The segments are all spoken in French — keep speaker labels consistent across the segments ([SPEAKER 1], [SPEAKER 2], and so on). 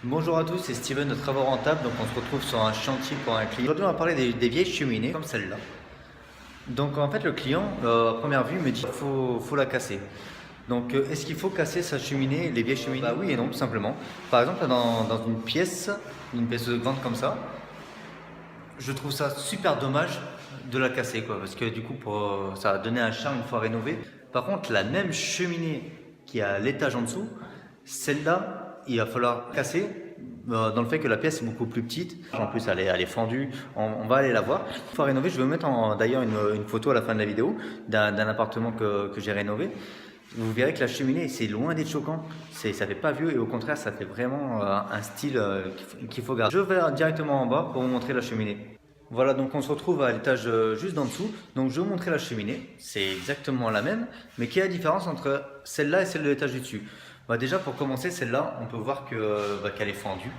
[SPEAKER 1] Bonjour à tous, c'est Steven de Travaux Rentables. Donc on se retrouve sur un chantier pour un client. Aujourd'hui on va parler des vieilles cheminées comme celle-là. Donc en fait le client à première vue me dit qu'il faut la casser. Donc est-ce qu'il faut casser sa cheminée, les vieilles cheminées? Bah oui et non tout simplement. Par exemple dans une pièce grande comme ça, je trouve ça super dommage de la casser quoi, parce que du coup ça va donner un charme une fois rénové. Par contre la même cheminée qui est à l'étage en dessous, celle-là il va falloir casser dans le fait que la pièce est beaucoup plus petite. En plus elle est fendue, on va aller la voir. Une fois rénové, je vais vous mettre d'ailleurs une photo à la fin de la vidéo d'un appartement que j'ai rénové. Vous verrez que la cheminée, c'est loin d'être choquant, ça fait pas vieux et au contraire, ça fait vraiment un style qu'il faut garder. Je vais directement en bas pour vous montrer la cheminée. Voilà, donc on se retrouve à l'étage juste d'en dessous. Donc je vais vous montrer la cheminée, c'est exactement la même, mais quelle est la différence entre celle-là et celle de l'étage du dessus? Bah déjà pour commencer, celle-là, on peut voir qu'elle est fendue.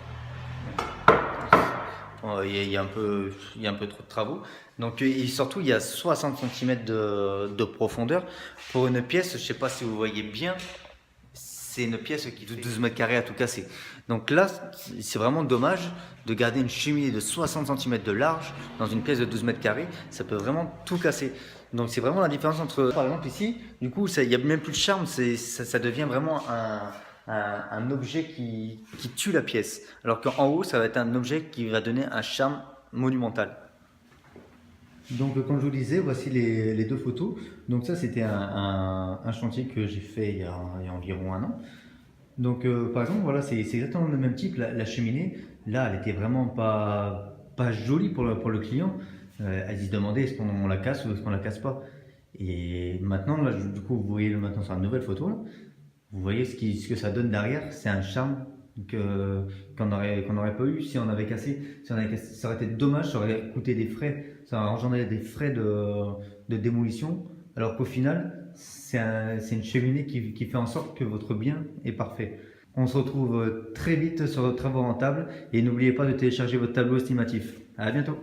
[SPEAKER 1] Il y a un peu trop de travaux. Donc, et surtout, il y a 60 cm de profondeur. Pour une pièce, je ne sais pas si vous voyez bien, c'est une pièce qui fait 12 mètres carrés à tout casser. Donc là, c'est vraiment dommage de garder une cheminée de 60 cm de large dans une pièce de 12 mètres carrés. Ça peut vraiment tout casser. Donc c'est vraiment la différence entre, par exemple ici, du coup, il n'y a même plus de charme, ça devient vraiment un objet qui tue la pièce. Alors qu'en haut, ça va être un objet qui va donner un charme monumental. Donc, comme je vous disais, voici les deux photos. Donc ça, c'était un chantier que j'ai fait il y a environ un an. Donc, par exemple, voilà, c'est exactement le même type. La cheminée, là, elle était vraiment pas jolie pour le client. Elle se demandait est-ce qu'on la casse ou est-ce qu'on la casse pas. Et maintenant, là, du coup, vous voyez maintenant sur la nouvelle photo, là, vous voyez ce que ça donne derrière. C'est un charme qu'on n'aurait pas eu si on avait cassé. Si on avait cassé, ça aurait été dommage, ça aurait coûté des frais, ça aurait engendré des frais de démolition. Alors qu'au final, c'est une cheminée qui fait en sorte que votre bien est parfait. On se retrouve très vite sur votre travaux rentable et n'oubliez pas de télécharger votre tableau estimatif. À bientôt.